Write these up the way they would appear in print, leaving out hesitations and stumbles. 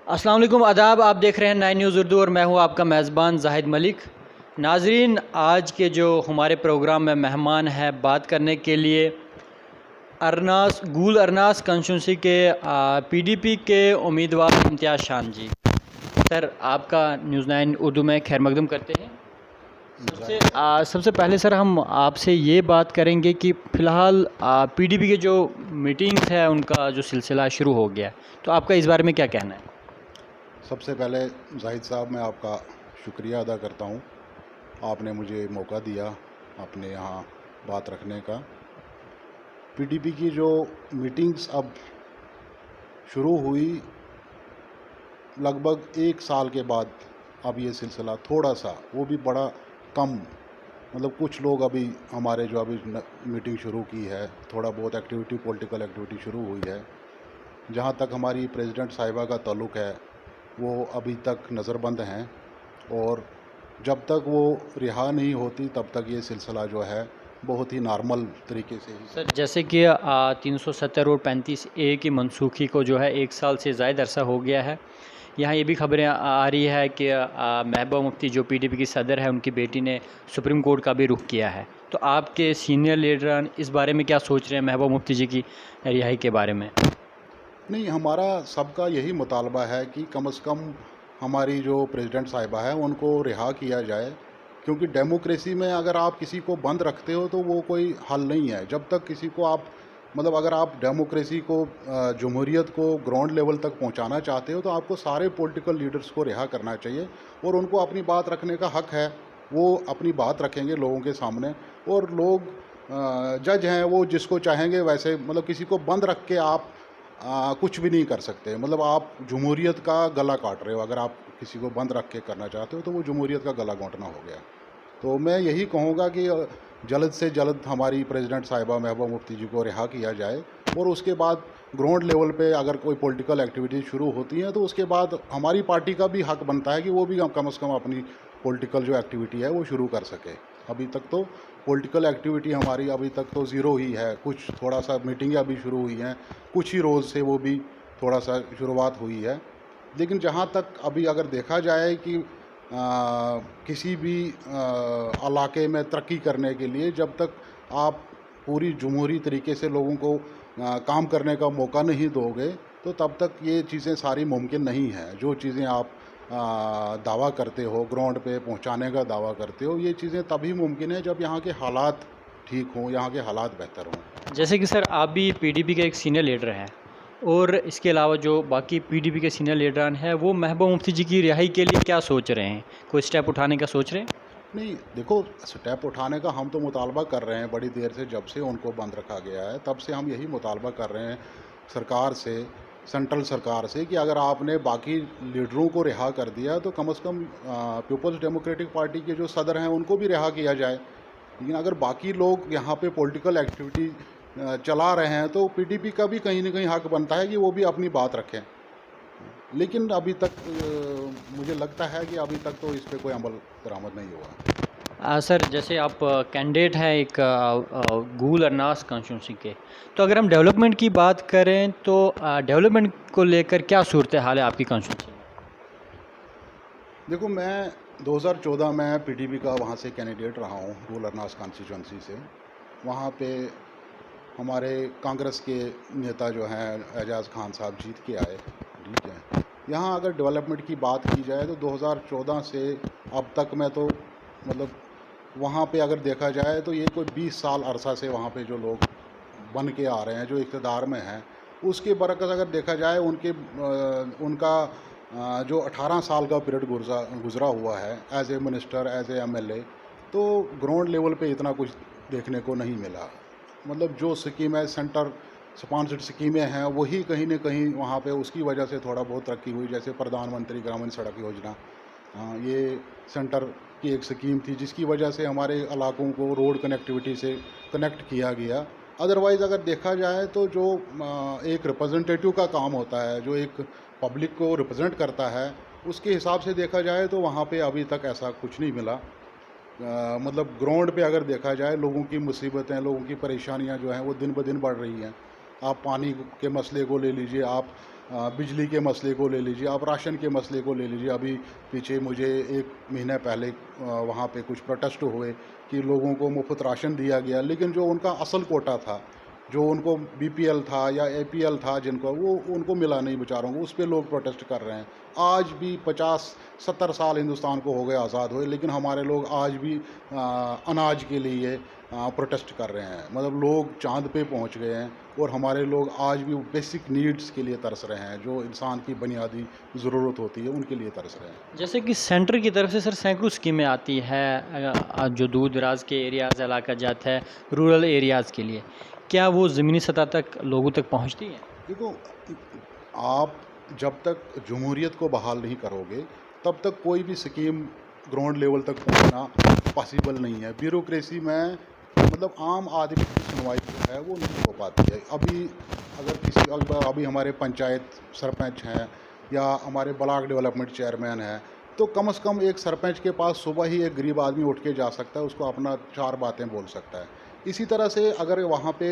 अस्सलाम वालेकुम आदाब। आप देख रहे हैं 9 न्यूज़ उर्दू और मैं हूं आपका मेज़बान ज़ाहिद मलिक। नाजरीन, आज के जो हमारे प्रोग्राम में मेहमान है बात करने के लिए अरनास कंस्टिट्यूंसी के पीडीपी के उम्मीदवार इम्तियाज़ शान जी। सर, आपका न्यूज़ 9 उर्दू में खैर मकदम करते हैं। सबसे पहले सर हम आपसे ये बात करेंगे कि फ़िलहाल पीडीपी के जो मीटिंग्स है उनका जो सिलसिला शुरू हो गया, तो आपका इस बारे में क्या कहना है? सबसे पहले जाहिद साहब, मैं आपका शुक्रिया अदा करता हूँ। आपने मुझे मौका दिया अपने यहाँ बात रखने का। पीडीपी की जो मीटिंग्स अब शुरू हुई, लगभग 1 साल के बाद अब ये सिलसिला थोड़ा सा, वो भी बड़ा कम, मतलब कुछ लोग अभी हमारे जो अभी मीटिंग शुरू की है, थोड़ा बहुत एक्टिविटी, पॉलिटिकल एक्टिविटी शुरू हुई है। जहाँ तक हमारी प्रेसिडेंट साहिबा का ताल्लुक़ है, वो अभी तक नज़रबंद हैं और जब तक वो रिहा नहीं होती तब तक ये सिलसिला जो है बहुत ही नॉर्मल तरीके से ही। सर, जैसे कि 370 और 35A की मनसूखी को जो है 1 साल से ज़ायद अरसा हो गया है। यहाँ ये भी खबरें आ रही है कि महबूबा मुफ्ती जो पीडीपी की सदर है, उनकी बेटी ने सुप्रीम कोर्ट का भी रुख किया है। तो आपके सीनियर लीडरान इस बारे में क्या सोच रहे हैं महबूबा मुफ्ती जी की रिहाई के बारे में? नहीं, हमारा सबका यही मुतालबा है कि कम से कम हमारी जो प्रेसिडेंट साहिबा है उनको रिहा किया जाए, क्योंकि डेमोक्रेसी में अगर आप किसी को बंद रखते हो तो वो कोई हल नहीं है। जब तक किसी को आप, मतलब अगर आप डेमोक्रेसी को, जमहूरियत को ग्राउंड लेवल तक पहुंचाना चाहते हो तो आपको सारे पॉलिटिकल लीडर्स को रिहा करना चाहिए और उनको अपनी बात रखने का हक है। वो अपनी बात रखेंगे लोगों के सामने और लोग जज हैं, वो जिसको चाहेंगे वैसे, मतलब किसी को बंद रख के आप कुछ भी नहीं कर सकते। मतलब आप जमहूरियत का गला काट रहे हो। अगर आप किसी को बंद रख के करना चाहते हो तो वो जमहूरियत का गला घोंटना हो गया। तो मैं यही कहूँगा कि जल्द से जल्द हमारी प्रेसिडेंट साहिबा महबूबा मुफ्ती जी को रिहा किया जाए और उसके बाद ग्राउंड लेवल पे अगर कोई पॉलिटिकल एक्टिविटी शुरू होती हैं तो उसके बाद हमारी पार्टी का भी हक बनता है कि वो भी कम से कम अपनी पॉलिटिकल जो एक्टिविटी है वो शुरू कर सके। अभी तक तो पॉलिटिकल एक्टिविटी हमारी अभी तक तो ज़ीरो ही है। कुछ थोड़ा सा मीटिंगें अभी शुरू हुई हैं, कुछ ही रोज़ से वो भी थोड़ा सा शुरुआत हुई है। लेकिन जहाँ तक अभी अगर देखा जाए कि किसी भी इलाके में तरक्की करने के लिए जब तक आप पूरी जमहूरी तरीके से लोगों को काम करने का मौका नहीं दोगे तो तब तक ये चीज़ें सारी मुमकिन नहीं है। जो चीज़ें आप दावा करते हो, ग्राउंड पे पहुंचाने का दावा करते हो, ये चीज़ें तभी मुमकिन है जब यहाँ के हालात ठीक हों, यहाँ के हालात बेहतर हों। जैसे कि सर आप भी पीडीपी के एक सीनियर लीडर हैं और इसके अलावा जो बाकी पीडीपी के सीनियर लीडरान हैं वो महबूबा मुफ्ती जी की रिहाई के लिए क्या सोच रहे हैं? कोई स्टेप उठाने का सोच रहे हैं? नहीं, देखो, स्टेप उठाने का हम तो मुतालबा कर रहे हैं बड़ी देर से। जब से उनको बंद रखा गया है तब से हम यही मुतालबा कर रहे हैं सरकार से, सेंट्रल सरकार से, कि अगर आपने बाकी लीडरों को रिहा कर दिया तो कम से कम पीपल्स डेमोक्रेटिक पार्टी के जो सदर हैं उनको भी रिहा किया जाए। लेकिन अगर बाकी लोग यहाँ पे पॉलिटिकल एक्टिविटी चला रहे हैं तो पीडीपी का भी कहीं ना कहीं हक बनता है कि वो भी अपनी बात रखें। लेकिन अभी तक मुझे लगता है कि अभी तक तो इस पे कोई अमल दरामद नहीं हुआ। सर, जैसे आप कैंडिडेट हैं एक गूल अरनास कॉन्स्टिट्यूंसी के, तो अगर हम डेवलपमेंट की बात करें तो डेवलपमेंट को लेकर क्या सूरत हाल है आपकी कॉन्स्टिट्यूंसी में? देखो, मैं 2014 में पीडीपी का वहाँ से कैंडिडेट रहा हूँ, गूल अरनास कॉन्स्टिट्यूंसी से। वहाँ पे हमारे कांग्रेस के नेता जो हैं एजाज खान साहब जीत के आए, ठीक है। यहाँ अगर डेवलपमेंट की बात की जाए तो 2014 से अब तक में तो, मतलब वहाँ पे अगर देखा जाए तो ये कोई 20 साल अरसा से वहाँ पे जो लोग बन के आ रहे हैं, जो इक़्तिदार में हैं, उसके बरकस अगर देखा जाए उनका जो 18 साल का पीरियड गुज़रा हुआ है as a minister, as a MLA, तो ग्राउंड लेवल पे इतना कुछ देखने को नहीं मिला। मतलब जो स्कीमें सेंटर स्पॉन्सर्ड स्कीमें हैं वही कहीं न कहीं वहाँ पे उसकी वजह से थोड़ा बहुत तरक्की हुई। जैसे प्रधानमंत्री ग्रामीण सड़क योजना, ये सेंटर की एक स्कीम थी जिसकी वजह से हमारे इलाकों को रोड कनेक्टिविटी से कनेक्ट किया गया। अदरवाइज़ अगर देखा जाए तो जो एक रिप्रेजेंटेटिव का काम होता है, जो एक पब्लिक को रिप्रेजेंट करता है, उसके हिसाब से देखा जाए तो वहाँ पे अभी तक ऐसा कुछ नहीं मिला। मतलब ग्राउंड पे अगर देखा जाए लोगों की मुसीबतें, लोगों की परेशानियां जो हैं वो दिन ब दिन बढ़ रही हैं। आप पानी के मसले को ले लीजिए, आप बिजली के मसले को ले लीजिए, आप राशन के मसले को ले लीजिए। अभी पीछे मुझे 1 महीने पहले वहाँ पे कुछ प्रोटेस्ट हुए कि लोगों को मुफ्त राशन दिया गया, लेकिन जो उनका असल कोटा था, जो उनको बीपीएल था या एपीएल था जिनको, वो उनको मिला नहीं बेचारों को, उस पे लोग प्रोटेस्ट कर रहे हैं। आज भी 50-70 साल हिंदुस्तान को हो गए आज़ाद हुए, लेकिन हमारे लोग आज भी अनाज के लिए प्रोटेस्ट कर रहे हैं। मतलब लोग चाँद पे पहुंच गए हैं और हमारे लोग आज भी बेसिक नीड्स के लिए तरस रहे हैं, जो इंसान की बुनियादी ज़रूरत होती है उनके लिए तरस रहे हैं। जैसे कि सेंटर की तरफ से सर सैकड़ों स्कीमें आती है जो दूर दराज के एरियाज़ इलाका जाता है, रूरल एरियाज़ के लिए, क्या वो ज़मीनी सतह तक लोगों तक पहुंचती हैं? देखो, आप जब तक जमहूरियत को बहाल नहीं करोगे तब तक कोई भी स्कीम ग्राउंड लेवल तक पहुंचना पॉसिबल नहीं है। ब्यूरोक्रेसी में मतलब आम आदमी की सुनवाई जो है वो नहीं हो पाती है। अभी हमारे पंचायत सरपंच हैं या हमारे ब्लॉक डेवलपमेंट चेयरमैन हैं, तो कम से कम एक सरपंच के पास सुबह ही एक गरीब आदमी उठ के जा सकता है, उसको अपना 4 बातें बोल सकता है। इसी तरह से अगर वहाँ पे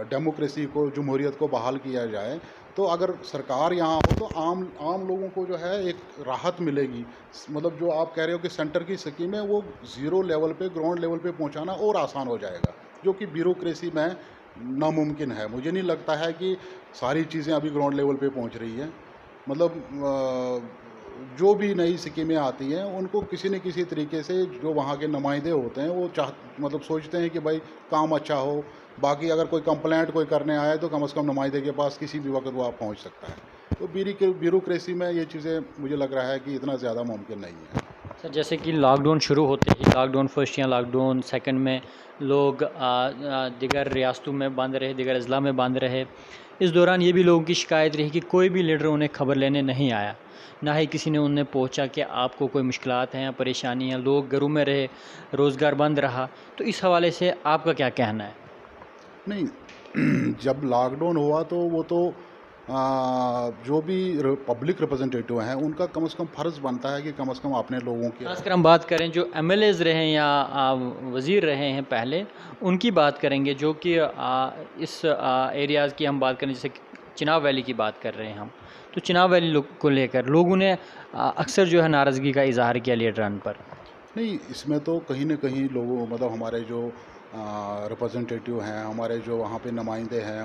डेमोक्रेसी को, जमहूरियत को बहाल किया जाए, तो अगर सरकार यहाँ हो तो आम लोगों को जो है एक राहत मिलेगी। मतलब जो आप कह रहे हो कि सेंटर की स्कीम है वो ज़ीरो लेवल पे, ग्राउंड लेवल पे पहुँचाना और आसान हो जाएगा, जो कि ब्यूरोक्रेसी में नामुमकिन है। मुझे नहीं लगता है कि सारी चीज़ें अभी ग्राउंड लेवल पे पहुँच रही हैं। मतलब जो भी नई स्कीमें आती हैं उनको किसी न किसी तरीके से जो वहाँ के नुमाइंदे होते हैं वो मतलब सोचते हैं कि भाई काम अच्छा हो। बाकी अगर कोई कंप्लेंट कोई करने आए तो कम से कम नुमाइंदे के पास किसी भी वक्त वो आप पहुँच सकता है। तो ब्यूरोक्रेसी में ये चीज़ें मुझे लग रहा है कि इतना ज़्यादा मुमकिन नहीं है। सर जैसे कि लॉकडाउन शुरू होते ही, लॉकडाउन फर्स्ट या लॉकडाउन सेकंड में लोग दिगर रियासतों में बंद रहे, दिगर अजला में बंद रहे। इस दौरान ये भी लोगों की शिकायत रही कि कोई भी लीडर उन्हें खबर लेने नहीं आया, ना ही किसी ने उन्हें पूछा कि आपको कोई मुश्किलात हैं या परेशानी हैं। लोग घरों में रहे, रोज़गार बंद रहा। तो इस हवाले से आपका क्या कहना है? नहीं, जब लॉकडाउन हुआ तो वो तो जो भी पब्लिक रिप्रेजेंटेटिव हैं उनका कम से कम फ़र्ज़ बनता है कि कम से कम अपने लोगों के, खासकर हम बात करें जो एमएलएज़ रहे हैं या वज़ीर रहे हैं पहले, उनकी बात करेंगे, जो कि इस एरियाज़ की हम बात करें, जैसे कि चिनाब वैली की बात कर रहे हैं हम, तो चिनाब वैली को लेकर लोगों ने अक्सर जो है नाराज़गी का इज़हार किया लीडरान पर। नहीं, इसमें तो कहीं न कहीं लोगों, मतलब हमारे जो रिप्रेजेंटेटिव हैं, हमारे जो वहाँ पे नुमाइंदे हैं,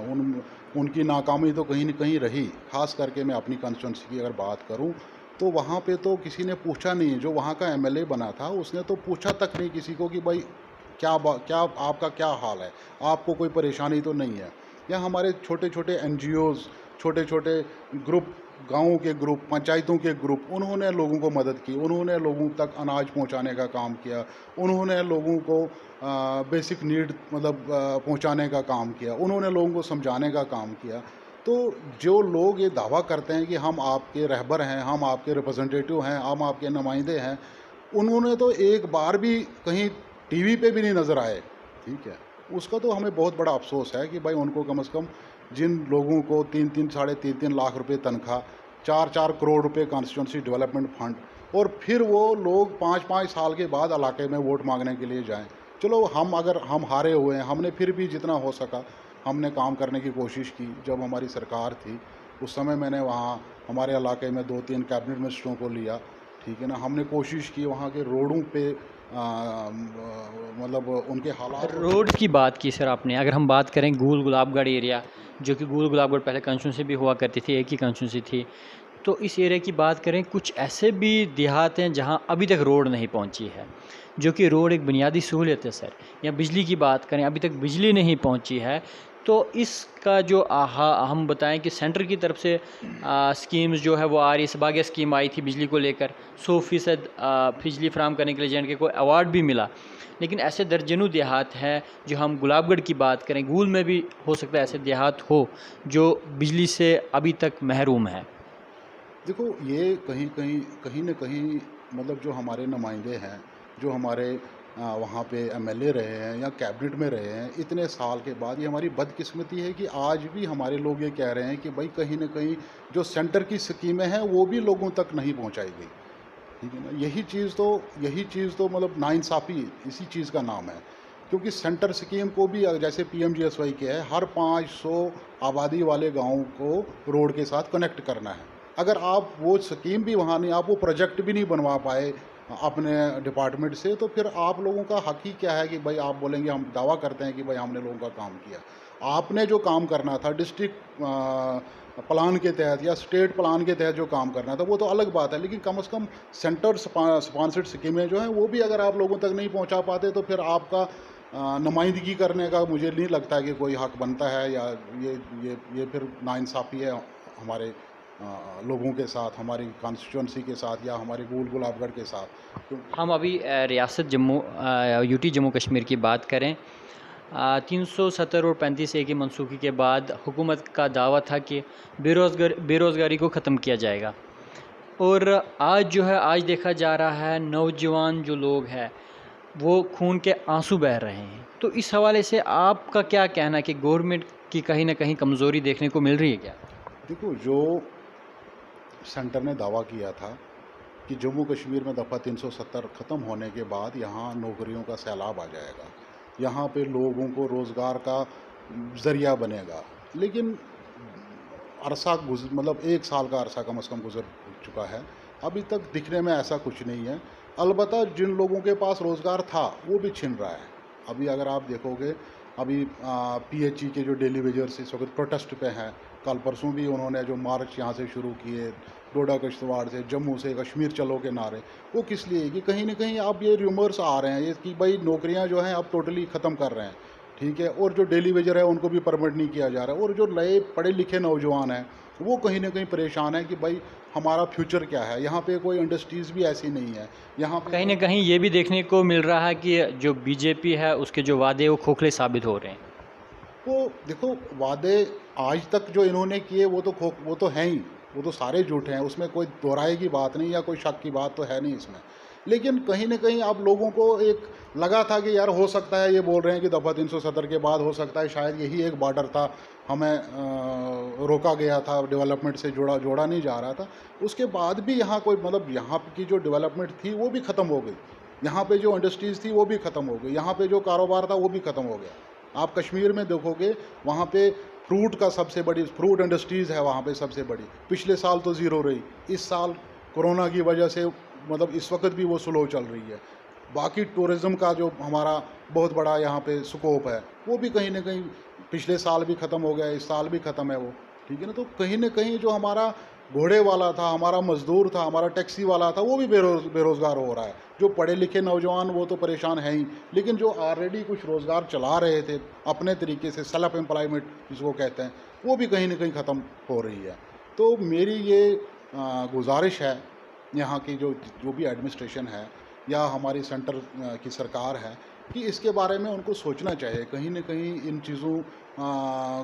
उनकी नाकामी तो कहीं न कहीं रही। ख़ास करके मैं अपनी कंस्टिट्यूंसी की अगर बात करूँ तो वहाँ पे तो किसी ने पूछा नहीं। जो वहाँ का एमएलए बना था उसने तो पूछा तक नहीं किसी को कि भाई क्या आपका क्या हाल है, आपको कोई परेशानी तो नहीं है। या हमारे छोटे-छोटे एनजीओज़, छोटे-छोटे ग्रुप, गाँवों के ग्रुप, पंचायतों के ग्रुप, उन्होंने लोगों को मदद की, उन्होंने लोगों तक अनाज पहुंचाने का काम किया, उन्होंने लोगों को बेसिक नीड मतलब पहुंचाने का काम किया, उन्होंने लोगों को समझाने का काम किया। तो जो लोग ये दावा करते हैं कि हम आपके रहबर हैं, हम आपके रिप्रेजेंटेटिव हैं, हम आपके नुमाइंदे हैं, उन्होंने तो एक बार भी कहीं टीवी पे भी नहीं नज़र आए। ठीक है, उसका तो हमें बहुत बड़ा अफसोस है कि भाई उनको कम से कम, जिन लोगों को 3-3 साढ़े 3-3 लाख रुपए तनख्वाह, 4-4 करोड़ रुपए कॉन्स्टिट्यूंसी डेवलपमेंट फंड, और फिर वो लोग 5-5 साल के बाद इलाके में वोट मांगने के लिए जाएं। चलो, अगर हम हारे हुए हैं, हमने फिर भी जितना हो सका हमने काम करने की कोशिश की। जब हमारी सरकार थी उस समय मैंने वहाँ हमारे इलाके में 2-3 कैबिनेट मिनिस्टरों को लिया। ठीक है ना, हमने कोशिश की वहाँ के रोडों पे मतलब उनके हालात। रोड की बात की सर आपने। अगर हम बात करें गुल गुलाबगढ़ एरिया, जो कि गुल गुलाबगढ़ पहले कंस्टिट्यूंसी भी हुआ करती थी, एक ही कंस्टिट्यूंसी थी, तो इस एरिया की बात करें, कुछ ऐसे भी देहात हैं जहां अभी तक रोड नहीं पहुंची है, जो कि रोड एक बुनियादी सहूलियत है सर। या बिजली की बात करें, अभी तक बिजली नहीं पहुंची है। तो इसका जो हम बताएं कि सेंटर की तरफ से स्कीम्स जो है वो आ रही है। सबागिया स्कीम आई थी बिजली को लेकर, 100% बिजली फराहम करने के लिए जेएंडके को अवार्ड भी मिला। लेकिन ऐसे दर्जनों देहात हैं, जो हम गुलाबगढ़ की बात करें, गूल में भी हो सकता है ऐसे देहात हो जो बिजली से अभी तक महरूम है। देखो, ये कहीं न कहीं मतलब जो हमारे नुमाइंदे हैं, जो हमारे वहाँ पे एमएलए रहे हैं या कैबिनेट में रहे हैं, इतने साल के बाद ये हमारी बदकिस्मती है कि आज भी हमारे लोग ये कह रहे हैं कि भाई कहीं न कहीं जो सेंटर की स्कीमें हैं वो भी लोगों तक नहीं पहुँचाई गई। ठीक है ना, यही चीज़ तो मतलब नाइंसाफ़ी इसी चीज़ का नाम है क्योंकि सेंटर स्कीम को भी जैसे पीएमजीएसवाई के है, हर 500 आबादी वाले गाँव को रोड के साथ कनेक्ट करना है। अगर आप वो स्कीम भी वहाँ नहीं, आप वो प्रोजेक्ट भी नहीं बनवा पाए अपने डिपार्टमेंट से, तो फिर आप लोगों का हक ही क्या है कि भाई आप बोलेंगे, हम दावा करते हैं कि भाई हमने लोगों का काम किया। आपने जो काम करना था डिस्ट्रिक्ट प्लान के तहत या स्टेट प्लान के तहत जो काम करना था वो तो अलग बात है, लेकिन कम से कम सेंटर स्पॉन्सर्ड स्कीमें जो हैं वो भी अगर आप लोगों तक नहीं पहुंचा पाते तो फिर आपका नुमाइंदगी करने का मुझे नहीं लगता कि कोई हक बनता है, या ये फिर नाइंसाफ़ी है हमारे लोगों के साथ, हमारी कॉन्स्टिट्यूंसी के साथ या हमारे गोल गुलाबगढ़ के साथ। हम अभी रियासत जम्मू यूटी जम्मू कश्मीर की बात करें, 370 और 35A की मनसूखी के बाद हुकूमत का दावा था कि बेरोज़गारी को ख़त्म किया जाएगा, और आज जो है, आज देखा जा रहा है नौजवान जो लोग हैं वो खून के आंसू बह रहे हैं। तो इस हवाले से आपका क्या कहना है कि गवर्नमेंट की कहीं ना कहीं कमज़ोरी देखने को मिल रही है क्या? देखो, जो सेंटर ने दावा किया था कि जम्मू कश्मीर में दफ़ा 370 ख़त्म होने के बाद यहाँ नौकरियों का सैलाब आ जाएगा, यहाँ पे लोगों को रोज़गार का ज़रिया बनेगा, लेकिन अरसा मतलब 1 साल का अरसा कम से कम गुजर चुका है, अभी तक दिखने में ऐसा कुछ नहीं है। अलबत्ता जिन लोगों के पास रोज़गार था वो भी छिन रहा है। अभी अगर आप देखोगे, अभी पीएचई के जो डेली वेजर्स इस वक्त प्रोटेस्ट पे हैं, कल परसों भी उन्होंने जो मार्च यहाँ से शुरू किए, डोडा किश्तवाड़ से, जम्मू से कश्मीर चलो के नारे, वो किस लिए कि कहीं ना कहीं अब ये रूमर्स आ रहे हैं ये कि भाई नौकरियाँ जो हैं अब टोटली ख़त्म कर रहे हैं, ठीक है, और जो डेली वेजर है उनको भी परमिट नहीं किया जा रहा है, और जो नए पढ़े लिखे नौजवान हैं वो कहीं ना कहीं परेशान है कि भाई हमारा फ्यूचर क्या है। यहाँ पे कोई इंडस्ट्रीज़ भी ऐसी नहीं है, यहाँ पे कहीं ना कहीं ये भी देखने को मिल रहा है कि जो बीजेपी है उसके जो वादे वो खोखले साबित हो रहे हैं। वो देखो, वादे आज तक जो इन्होंने किए वो तो हैं ही, वो तो सारे झूठे हैं, उसमें कोई दोहराए की बात नहीं या कोई शक की बात तो है नहीं इसमें। लेकिन कहीं ना कहीं आप लोगों को एक लगा था कि यार हो सकता है, ये बोल रहे हैं कि दफ़ा 370 के बाद हो सकता है शायद यही एक बॉर्डर था, हमें रोका गया था, डेवलपमेंट से जोड़ा नहीं जा रहा था। उसके बाद भी यहाँ कोई मतलब यहाँ की जो डेवलपमेंट थी वो भी ख़त्म हो गई, यहाँ पे जो इंडस्ट्रीज़ थी वो भी ख़त्म हो गई, यहाँ पे जो कारोबार था वो भी ख़त्म हो गया। आप कश्मीर में देखोगे, वहाँ पे फ्रूट का सबसे बड़ी फ्रूट इंडस्ट्रीज़ है वहाँ पे सबसे बड़ी, पिछले साल तो ज़ीरो रही, इस साल कोरोना की वजह से मतलब इस वक्त भी वो स्लो चल रही है। बाकी टूरिज़्म का जो हमारा बहुत बड़ा यहाँ पे स्कोप है वो भी कहीं ना कहीं पिछले साल भी ख़त्म हो गया, इस साल भी ख़त्म है वो, ठीक है ना। तो कहीं ना कहीं जो हमारा घोड़े वाला था, हमारा मज़दूर था, हमारा टैक्सी वाला था, वो भी बेरोज़गार हो रहा है। जो पढ़े लिखे नौजवान वो तो परेशान हैं ही, लेकिन जो ऑलरेडी कुछ रोज़गार चला रहे थे अपने तरीके से, सेल्फ एम्प्लॉयमेंट जिसको कहते हैं, वो भी कहीं ना कहीं ख़त्म हो रही है। तो मेरी ये गुजारिश है यहाँ की जो भी एडमिनिस्ट्रेशन है या हमारी सेंटर की सरकार है कि इसके बारे में उनको सोचना चाहिए, कहीं ना कहीं इन चीज़ों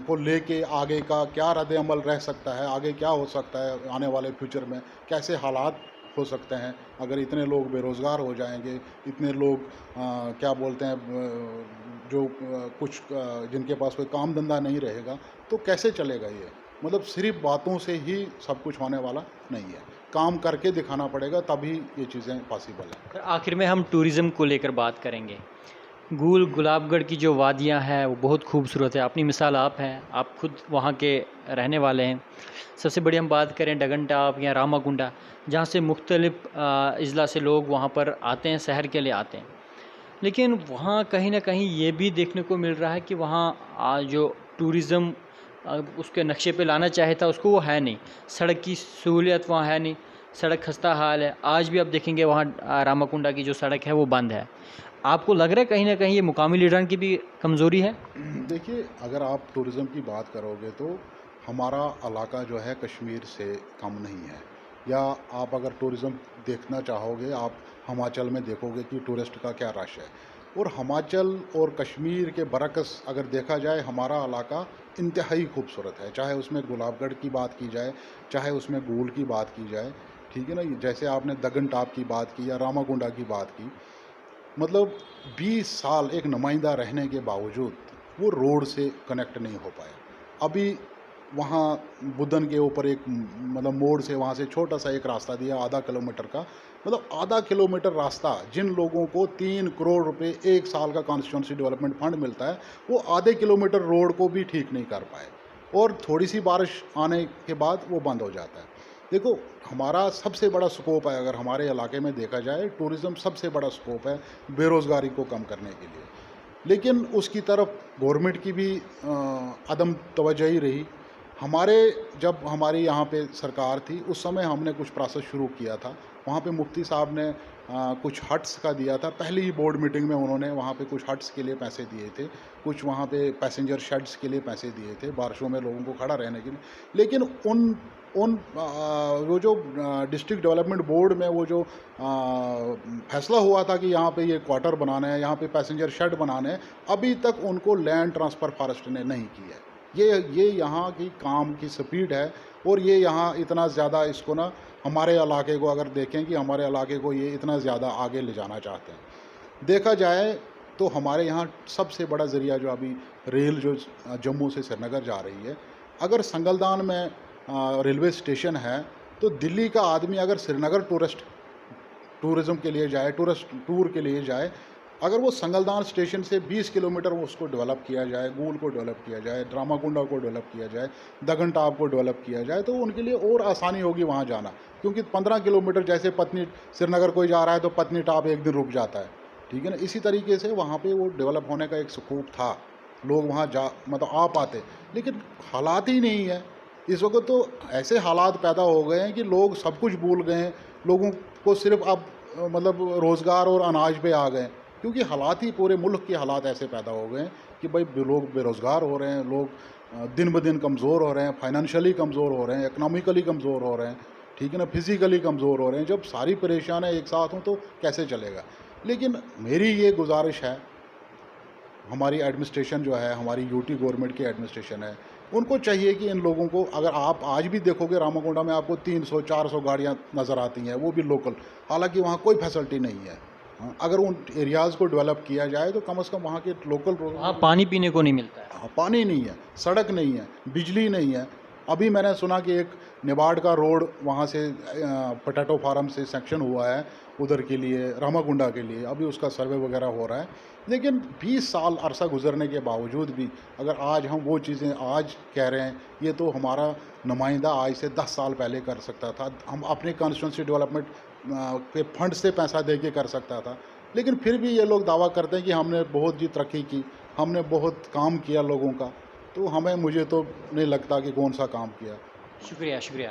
को लेके आगे का क्या रद्द अमल रह सकता है, आगे क्या हो सकता है, आने वाले फ्यूचर में कैसे हालात हो सकते हैं अगर इतने लोग बेरोज़गार हो जाएंगे, इतने लोग क्या बोलते हैं जो कुछ जिनके पास कोई काम धंधा नहीं रहेगा, तो कैसे चलेगा ये। मतलब सिर्फ बातों से ही सब कुछ होने वाला नहीं है, काम करके दिखाना पड़ेगा, तभी ये चीज़ें पॉसिबल है। आखिर में हम टूरिज़्म को लेकर बात करेंगे। गुलाबगढ़ की जो वादियाँ हैं वो बहुत खूबसूरत है, अपनी मिसाल आप हैं, आप खुद वहाँ के रहने वाले हैं। सबसे बड़ी हम बात करें डगन टॉप या रामाकुंडा, जहाँ से मुख्तलिफ़ अज़ला से लोग वहाँ पर आते हैं, सैर के लिए आते हैं। लेकिन वहाँ कहीं ना कहीं ये भी देखने को मिल रहा है कि वहाँ जो टूरिज़्म उसके नक्शे पे लाना चाहे था उसको वो है नहीं, सड़क की सहूलियत वहाँ है नहीं, सड़क खस्ता हाल है। आज भी आप देखेंगे वहाँ रामाकुंडा की जो सड़क है वो बंद है। आपको लग रहा है कहीं ना कहीं ये मुकामी लीडरान की भी कमज़ोरी है? देखिए, अगर आप टूरिज़्म की बात करोगे तो हमारा इलाका जो है कश्मीर से कम नहीं है, या आप अगर टूरिज़्म देखना चाहोगे, आप हिमाचल में देखोगे कि टूरिस्ट का क्या रश है। और हिमाचल और कश्मीर के बरक्स अगर देखा जाए, हमारा इलाका इंतहाई खूबसूरत है, चाहे उसमें गुलाबगढ़ की बात की जाए, चाहे उसमें गूल की बात की जाए, ठीक है ना। जैसे आपने दगन टॉप की बात की या रामाकुंडा की बात की, मतलब 20 साल एक नुमाइंदा रहने के बावजूद वो रोड से कनेक्ट नहीं हो पाया। अभी वहाँ बुदन के ऊपर एक मतलब मोड़ से वहाँ से छोटा सा एक रास्ता दिया आधा किलोमीटर का, मतलब आधा किलोमीटर रास्ता जिन लोगों को 3 करोड़ रुपए एक साल का कॉन्स्टिट्यूंसी डेवलपमेंट फंड मिलता है, वो आधे किलोमीटर रोड को भी ठीक नहीं कर पाए और थोड़ी सी बारिश आने के बाद वो बंद हो जाता है। देखो, हमारा सबसे बड़ा स्कोप है, अगर हमारे इलाके में देखा जाए टूरिज़्म सबसे बड़ा स्कोप है बेरोज़गारी को कम करने के लिए, लेकिन उसकी तरफ गवर्नमेंट की भी अदम तवज्जोही रही। जब हमारी यहाँ पे सरकार थी उस समय हमने कुछ प्रोसेस शुरू किया था। वहाँ पे मुफ्ती साहब ने कुछ हट्स का दिया था, पहली ही बोर्ड मीटिंग में उन्होंने वहाँ पे कुछ हट्स के लिए पैसे दिए थे, कुछ वहाँ पे पैसेंजर शेड्स के लिए पैसे दिए थे, बारिशों में लोगों को खड़ा रहने के लिए। लेकिन वो जो डिस्ट्रिक्ट डेवलपमेंट बोर्ड में वो जो फैसला हुआ था कि यहाँ पे ये क्वार्टर बनाना है, यहाँ पे पैसेंजर शेड बनाने हैं, अभी तक उनको लैंड ट्रांसफ़र फॉरेस्ट ने नहीं की है। ये यहाँ की काम की स्पीड है और ये यहाँ इतना ज़्यादा इसको ना हमारे इलाके को अगर देखें कि हमारे इलाके को ये इतना ज़्यादा आगे ले जाना चाहते हैं। देखा जाए तो हमारे यहाँ सबसे बड़ा ज़रिया जो अभी रेल जो जम्मू से श्रीनगर जा रही है, अगर संगलदान में रेलवे स्टेशन है तो दिल्ली का आदमी अगर श्रीनगर टूरिज़्म के लिए जाए, टूर के लिए जाए, अगर वो संगलदान स्टेशन से 20 किलोमीटर वो उसको डेवलप किया जाए, गूल को डेवलप किया जाए, ड्रामाकुंडा को डेवलप किया जाए, दगन टाप को डेवलप किया जाए, तो उनके लिए और आसानी होगी वहाँ जाना। क्योंकि 15 किलोमीटर जैसे श्रीनगर कोई जा रहा है तो पत्नी टाप एक दिन रुक जाता है, ठीक है ना। इसी तरीके से वहाँ पे वो डेवलप होने का एक स्कोप था, लोग वहाँ मतलब आ पाते, लेकिन हालात ही नहीं है। इस वक्त तो ऐसे हालात पैदा हो गए हैं कि लोग सब कुछ भूल गए हैं, लोगों को सिर्फ अब मतलब रोज़गार और अनाज पे आ गए, क्योंकि हालात ही पूरे मुल्क के हालात ऐसे पैदा हो गए हैं कि भाई लोग बेरोज़गार हो रहे हैं, लोग दिन ब दिन कमज़ोर हो रहे हैं, फाइनेंशियली कमज़ोर हो रहे हैं, इकनॉमिकली कमज़ोर हो रहे हैं, ठीक है ना, फिज़िकली कमज़ोर हो रहे हैं। जब सारी परेशानियाँ एक साथ हों तो कैसे चलेगा। लेकिन मेरी ये गुजारिश है, हमारी एडमिनिस्ट्रेशन जो है, हमारी यूटी गवर्नमेंट की एडमिनिस्ट्रेशन है, उनको चाहिए कि इन लोगों को, अगर आप आज भी देखोगे रामाकोंडा में आपको 300-400 गाड़ियाँ नज़र आती हैं, वो भी लोकल, हालांकि वहाँ कोई फैसिलिटी नहीं है। अगर उन एरियाज़ को डेवलप किया जाए तो कम से कम वहाँ के लोकल वहाँ पानी पीने को नहीं मिलता है। पानी नहीं है, सड़क नहीं है, बिजली नहीं है। अभी मैंने सुना कि एक निबाड़ का रोड वहाँ से पोटैटो फार्म से सेक्शन हुआ है उधर के लिए, रामाकुंडा के लिए, अभी उसका सर्वे वगैरह हो रहा है। लेकिन 20 साल अरसा गुजरने के बावजूद भी अगर आज हम वो चीज़ें आज कह रहे हैं, ये तो हमारा नुमाइंदा आज से 10 साल पहले कर सकता था, हम अपने कॉन्स्टिट्यूंसी डेवलपमेंट के फंड से पैसा दे के कर सकता था। लेकिन फिर भी ये लोग दावा करते हैं कि हमने बहुत जी तरक्की की, हमने बहुत काम किया लोगों का, तो मुझे तो नहीं लगता कि कौन सा काम किया। शुक्रिया, शुक्रिया।